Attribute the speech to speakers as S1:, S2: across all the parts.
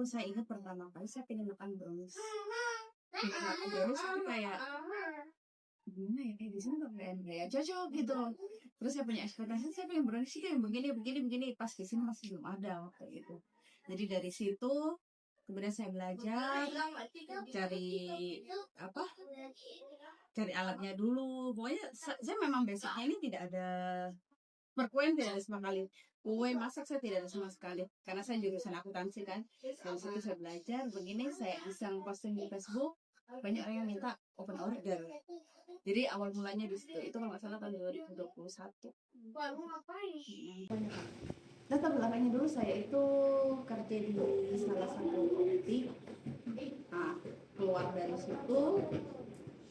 S1: saya ingat pertama kali saya pengen makan brownies. Pengen makan brownies tapi kayak gimana ya, di sini tuh kayak cocok gitu. Terus saya punya ekspektasi saya pengen brownies sih yang begini, pas di sini masih belum ada waktu itu. Jadi dari situ kemudian saya belajar cari apa, cari alatnya dulu. Pokoknya saya memang basicnya ini tidak ada perkuen, tidak ada sama sekali. Kue masak saya tidak ada sama sekali karena saya jurusan akuntansi kan. Dari situ saya belajar begini, saya iseng posting di Facebook, banyak orang yang minta open order. Jadi awal mulanya di situ, itu kalau nggak salah tahun 2021. Latar belakangnya dulu saya itu kerja di salah satu kopi. Nah, keluar dari situ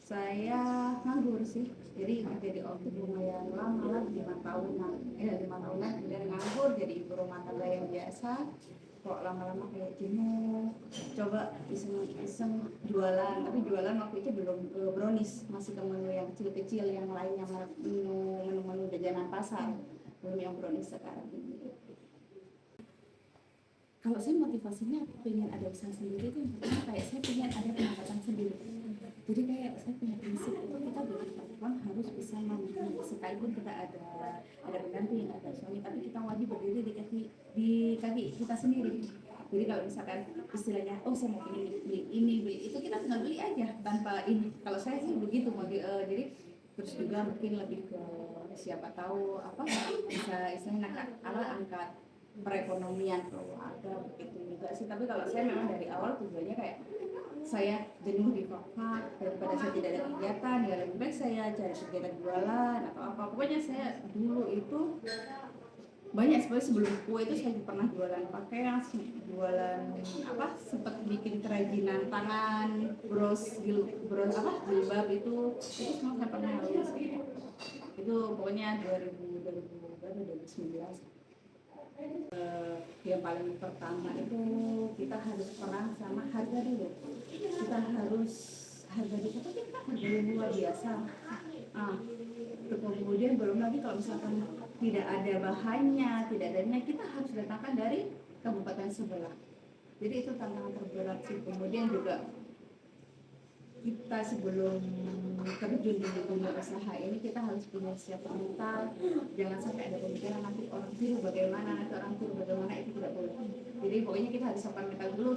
S1: saya nganggur sih. Jadi kerja di OVID lumayan lama lah, 5 tahunan. 5 tahunan kemudian nganggur jadi ibu rumah tangga yang biasa. Kok lama-lama kayak jenuh, coba iseng jualan, tapi jualan waktu itu belum brownies, masih ke menu yang kecil-kecil, yang lainnya menu jajanan pasar, belum yang brownies sekarang ini. Kalau saya motivasinya pengen ada usaha sendiri itu kayak saya pengen ada pendapatan sendiri. Jadi kayak saya punya prinsip itu kita bagi perempuan harus bisa mandiri, sekalipun kita ada pendamping, ada suami, tapi kita wajib berdiri di kaki kita sendiri. Jadi kalau misalkan istilahnya, oh saya mau beli itu, kita tinggal beli aja tanpa ini. Kalau saya sih begitu, jadi terus juga mungkin lebih ke siapa tahu apa bisa istilahnya angkat perekonomian keluarga begitu juga sih. Tapi kalau saya memang dari awal tujuannya kayak saya jenuh di kota, daripada saya tidak ada kegiatan, ya lebih baik saya cari kegiatan jualan atau apa. Pokoknya saya dulu itu banyak sekali, sebelum kue itu saya pernah jualan pakaian, jualan apa, sempat bikin kerajinan tangan, bros jilbab itu semua saya pernah lakukan. Itu pokoknya 2019. Yang paling pertama itu kita harus perang sama harga dulu. Kita harus harga dulu, tapi kita harga yang luar biasa. Kemudian belum lagi kalau misalkan tidak ada bahannya, tidak adanya, kita harus datangkan dari kabupaten sebelah. Jadi itu tantangan terberat sih. Kemudian juga kita sebelum terjun di dunia usaha ini kita harus punya siap mental, jangan sampai ada pemikiran nanti orang tiru bagaimana, itu tidak boleh. Jadi pokoknya kita harus siapkan mental dulu,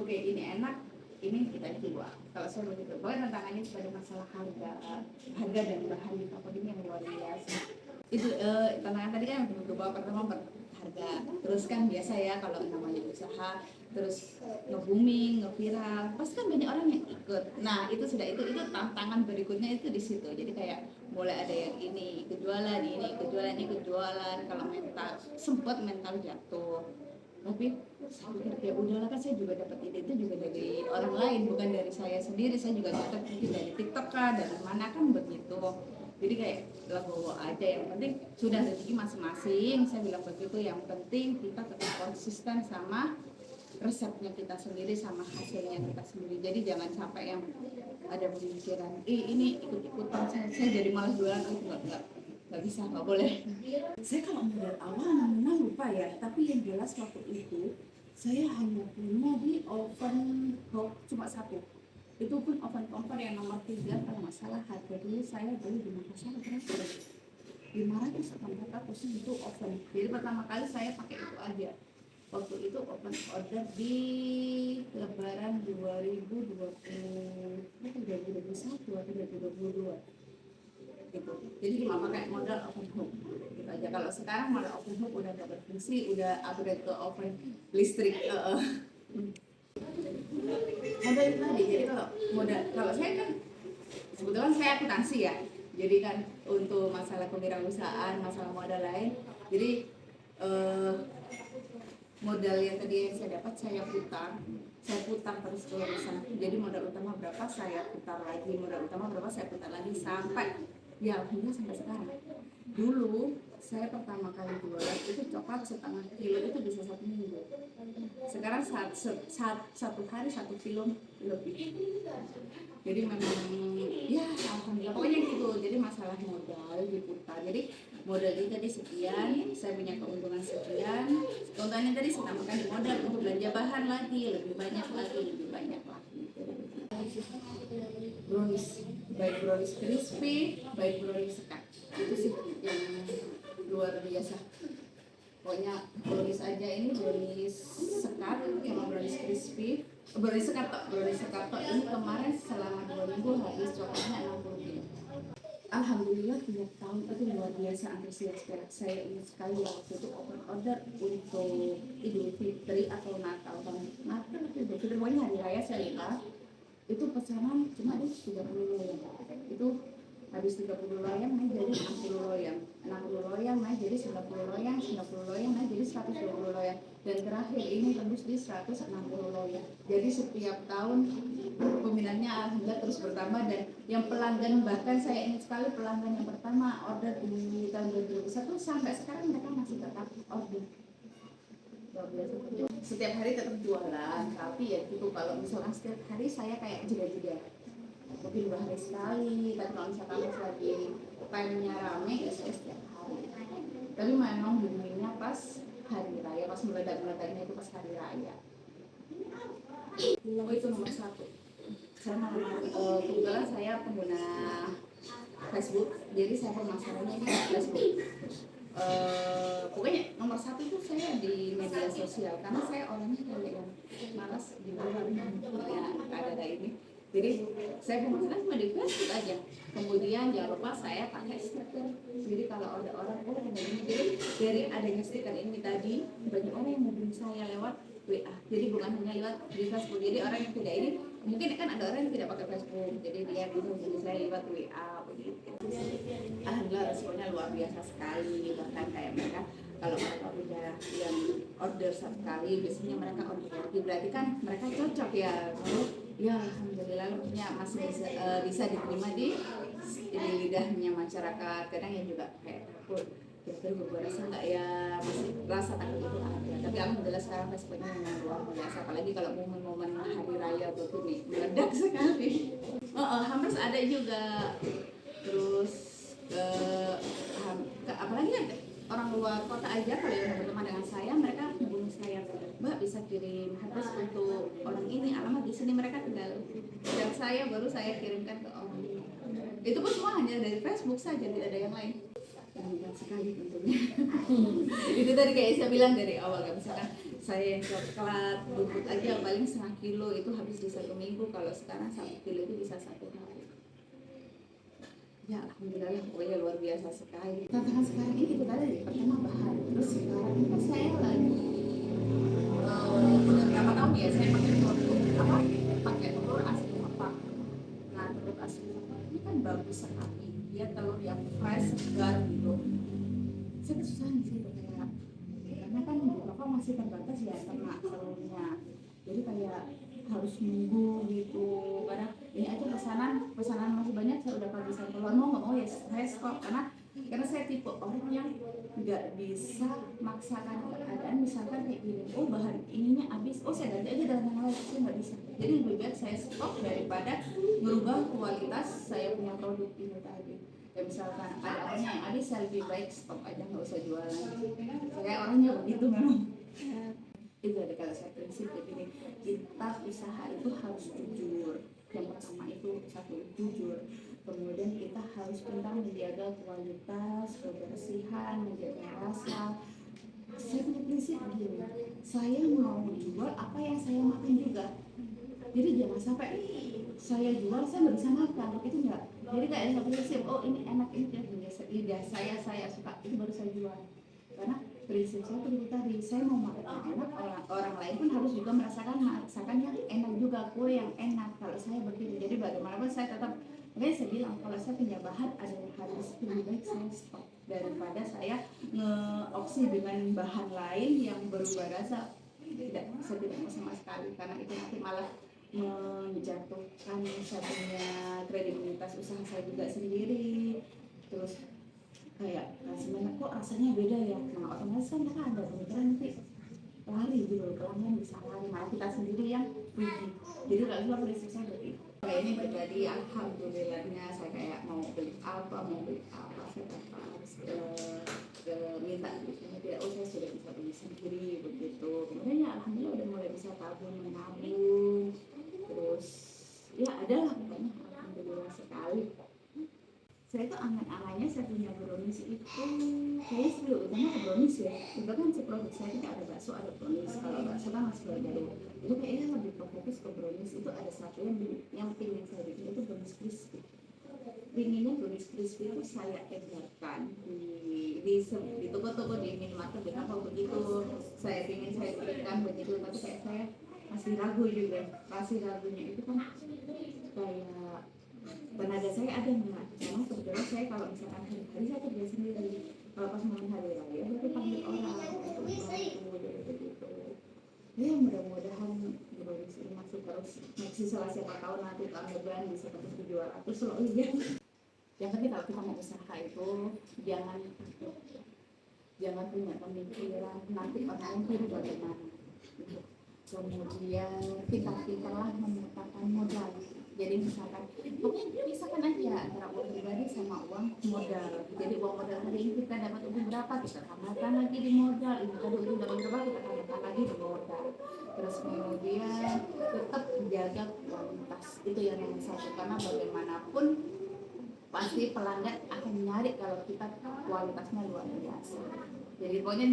S1: oke ini enak, ini kita jual. Kalau saya begitu, pokoknya tantangannya pada masalah harga dan bahan di toko ini yang luar biasa. Itu tantangan tadi kan yang berubah, pertama harga, terus kan biasa ya kalau namanya usaha, terus nge-booming, nge-viral, pasti kan banyak orang yang ikut. Nah itu tantangan berikutnya itu di situ. Jadi kayak mulai ada yang ini ikut jualan, kalau sempat mental jatuh. Tapi saya pikir ya udahlah, kan saya juga dapat ide itu juga dari orang lain, bukan dari saya sendiri. Saya juga dapat mungkin dari TikTok kan, dari mana kan begitu. Jadi kayak legowo aja, yang penting sudah rezeki masing-masing. Saya bilang begitu, yang penting kita tetap konsisten sama resepnya kita sendiri, sama hasilnya kita sendiri. Jadi jangan sampai yang ada pemikiran ini ikut-ikutan saya jadi malas jualan, itu nggak bisa, nggak boleh. Saya kalau modal awal namanya lupa ya, tapi yang jelas waktu itu saya hanya punya di oven hob cuma satu. Itu pun oven kompor yang nomor 3 kalau nggak salah. Harga dulu saya beli di Makassar berapa? 500 atau 400 itu oven. Jadi pertama kali saya pakai itu aja. Waktu itu open order di Lebaran 2021 atau 2022 gitu. Jadi cuma pakai modal oven hob gitu aja. Kalau sekarang malah oven hob udah nggak berfungsi, udah upgrade ke oven listrik. Modal itu tadi. Jadi kalau saya kan sebetulnya saya akuntansi ya. Jadi kan untuk masalah kewirausahaan, masalah modal lain. Jadi modal yang tadi yang saya dapat saya putar terus terusan. Jadi modal utama berapa saya putar lagi, sampai ya alhamdulillah sampai sekarang. Dulu saya pertama kali jualan itu coklat setengah kilo itu bisa 1 minggu. Sekarang satu hari 1 kilo lebih. Jadi memang ya alhamdulillah, pokoknya gitu. Jadi masalah modal diputar. Jadi modal ini tadi sekian, saya punya keuntungan sekian, keuntungannya tadi saya tambahkan di modal untuk belanja bahan lagi, lebih banyak lagi. Brownies, baik brownies crispy, baik brownies sekat, itu sih yang luar biasa. Pokoknya brownies aja, ini brownies sekat sama brownies crispy, brownies sekat ini kemarin selama 2 minggu habis coklatnya 60 kilo. Alhamdulillah tiap tahun itu luar biasa antusias. Saya ingin sekali waktu itu open order untuk Idul Fitri atau Natal, Idul Fitri, pokoknya hari raya saya lihat itu pesanan cuma ada 30 loyang. Itu habis 30 loyang naik jadi 60 loyang, 60 loyang naik jadi 90 loyang, 90 loyang naik jadi 120 loyang, dan terakhir ini tembus di 160 loyang. Jadi setiap tahun peminatnya alhamdulillah terus bertambah, dan yang pelanggan, bahkan saya ingin sekali pelanggan yang pertama order di tahun 2021 sampai sekarang mereka masih tetap order. Setiap hari tetap jualan, tapi ya gitu, kalau misalnya setiap hari saya kayak jeda-jeda, mungkin 2 hari sekali, tapi kalau misalkan lagi time-nya rame ya saya setiap hari. Tapi memang boomingnya pas hari raya, pas meledak-meledaknya itu pas hari raya. Oh itu nomor 1. Saya kebetulan saya pengguna Facebook, jadi saya pemasarannya di Facebook. Pokoknya nomor 1 itu saya di media sosial, karena saya orangnya kayak yang malas di luar ya ada ini. Jadi saya pemasaran cuma di Facebook aja. Kemudian jangan lupa saya pakai stiker. Jadi kalau ada orang ini, jadi dari adanya stiker ini tadi banyak orang yang menghubungi saya lewat WA. Jadi bukan hanya lewat di Facebook. Jadi orang yang tidak ini, mungkin kan ada orang yang tidak pakai Facebook, jadi dia menghubungi saya lewat WA begitu. Alhamdulillah responnya luar biasa sekali. Bahkan kayak mereka, kalau mereka udah yang order sekali, biasanya mereka order lagi, berarti kan mereka cocok ya. Ya alhamdulillah masih bisa diterima di lidahnya masyarakat. Kadang yang juga kayak takut, kira-kira gue rasa nggak ya, masih rasa takut itu ada. Tapi alhamdulillah sekarang Facebooknya memang luar biasa, apalagi kalau momen-momen hari raya begini meledak sekali. Hampir ada juga. Terus apalagi ada orang luar kota aja, kalau yang berteman dengan saya, mereka hubungi saya, Mbak bisa kirim hadis untuk orang ini, alamat di sini, mereka tinggal dan saya baru saya kirimkan ke orang ini. Itu pun semua hanya dari Facebook saja, tidak ada yang lain. Mudah sekali tentunya. Itu tadi kayak saya bilang dari awal, misalkan saya yang coklat bubuk aja paling 1/2 kilo itu habis di 1 minggu, kalau sekarang 1 kilo itu bisa 1 hari. Ya alhamdulillah, pokoknya luar biasa sekali. Tantangan sekarang ini itu tadi, pertama bahan, terus sekarang ini saya lagi udah berapa tahun ya saya pakai telur asli Mapak. Nah telur asli Mapak ini kan bagus sekali, dia telur yang fresh, segar gitu. Saya kesusahan sih kayak, karena kan di Mapak masih terbatas ya ternak telurnya, jadi kayak harus nunggu gitu. Karena ini aja pesanan masih banyak, saya udah kehabisan telur, mau nggak mau ya saya stop, karena saya tipe orang yang nggak bisa maksakan keadaan. Misalkan kayak gini, oh bahan ininya habis, oh saya ganti aja dengan yang lain, saya nggak bisa. Jadi lebih baik saya stop daripada merubah kualitas saya punya produk ini tadi. Ya misalkan ada apanya yang habis, saya lebih baik stop aja, nggak usah jualan. Saya orangnya begitu memang. Itu ada kalau saya prinsip begini, kita usaha itu harus jujur. Yang pertama itu 1, jujur. Kemudian kita harus pintar menjaga kualitas, kebersihan, menjaga rasa. Saya punya prinsip begini, saya mau jual apa yang saya makan juga. Jadi jangan sampai saya jual saya nggak bisa makan, itu enggak. Jadi kayak saya prinsip, oh ini enak, ini lidah saya suka, itu baru saya jual. Karena prinsip saya begitu tadi, saya mau makan yang enak, orang lain pun harus juga merasakan yang enak juga, kue yang enak. Kalau saya begitu, jadi bagaimanapun saya tetap, makanya saya bilang kalau saya punya bahan ada yang habis, lebih baik saya stop daripada saya nge-opsi dengan bahan lain yang berubah rasa. Saya tidak mau sama sekali, karena itu nanti malah menjatuhkan saya punya kredibilitas usaha saya juga sendiri. Terus kayak sebenarnya kok rasanya beda ya, nah otomatis kan mereka ada pemikiran nanti lari gitu, pelanggan bisa lari, malah kita sendiri yang rugi. Jadi kalau prinsip saya begitu. Kayak ini terjadi, alhamdulillahnya saya kayak mau beli apa saya harus brownies itu kayaknya sebelum utama ke brownies ya. Itu kan si produk saya kita ada bakso, ada brownies. Kalau bakso kan masih baru. Itu kayaknya lebih fokus ke brownies. Itu ada satu yang pengen saya bikin itu brownies crispy. Pinginnya brownies crispy itu saya edarkan di toko-toko di minimarket. Kenapa begitu? Saya berikan begitu, tapi kayak saya masih ragu juga. Masih ragunya itu kan kayak tenaga saya ada nggak? Karena kebetulan saya kalau misalkan hari-hari saya kerja sendiri, kalau pas momen hari raya itu panggil orang untuk bantu begitu. Ya mudah-mudahan brownies ini masih terus setelah siapa tahu nanti tahun depan bisa terus dijual terus loh ya. Yang penting kalau kita mau usaha itu jangan punya pemikiran nanti orang lain itu bagaimana. Kemudian kita memutarkan modal. Jadi misalkan aja antara uang pribadi sama uang modal. Jadi uang modal hari ini kita dapat uang berapa, kita tambahkan lagi di modal. Ini tadi uang dapat berapa, kita tambahkan lagi di modal. Terus kemudian tetap jaga kualitas, itu yang nomor satu, karena bagaimanapun pasti pelanggan akan nyari kalau kita kualitasnya luar biasa. Jadi pokoknya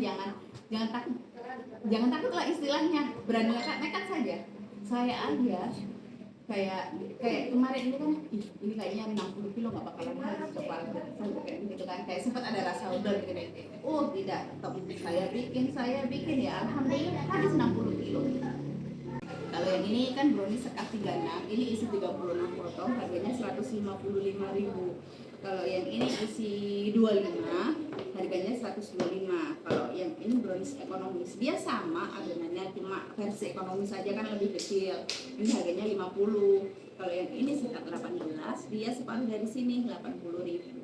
S1: jangan takut lah istilahnya, berani nekat saja. Saya aja kayak kemarin ini kan, ini kayaknya 60 kilo nggak bakalan habis coba kayak gitu kan, kayak sempat ada rasa udah gitu deh. Oh tidak, saya bikin ya alhamdulillah habis 60 kilo. Kalau yang ini kan brownies sekat 36, ini isi 36 potong, harganya 155.000. Kalau yang ini isi 25, harganya 125. Kalau yang ini brownies ekonomis, dia sama adonannya, cuma versi ekonomis saja kan lebih kecil. Ini harganya 50. Kalau yang ini sekat 18, dia separuh dari sini 80.000.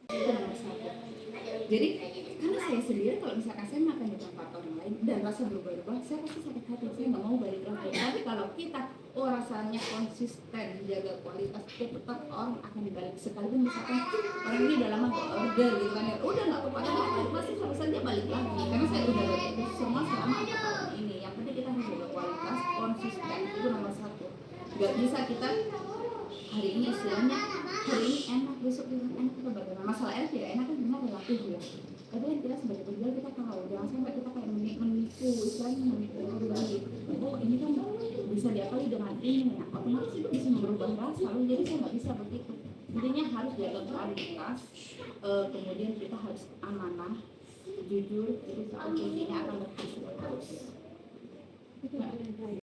S1: Itu nomor satu. Jadi karena saya sendiri kalau misalkan saya makan di tempat orang lain dan rasa berubah-ubah, saya pasti sakit hati, saya nggak mau balik lagi. Tapi kalau kita rasanya konsisten jaga kualitas, itu tetap orang akan dibalik. Sekalipun misalkan orang ini udah lama kok order gitu kan, ya udah nggak apa-apa, pasti harus saja balik lagi. Karena saya udah balik itu semua selama 4 tahun ini. Yang penting kita harus jaga kualitas, konsisten, itu nomor satu. Gak bisa kita hari ini istilahnya hari ini enak, besok bilang enak, itu bagaimana? Masalah enak ya enak kan benar relatif ya. Tapi kan kita sebagai penjual kita tahu, jangan sampai kita kayak menipu, istilahnya menipu lagi. Oh ini kan bisa diakali dengan ini, nah, otomatis itu bisa merubah rasa. Jadi saya nggak bisa begitu. Intinya harus jaga kualitas, kemudian kita harus amanah, jujur, itu saat ini akan berhasil terus.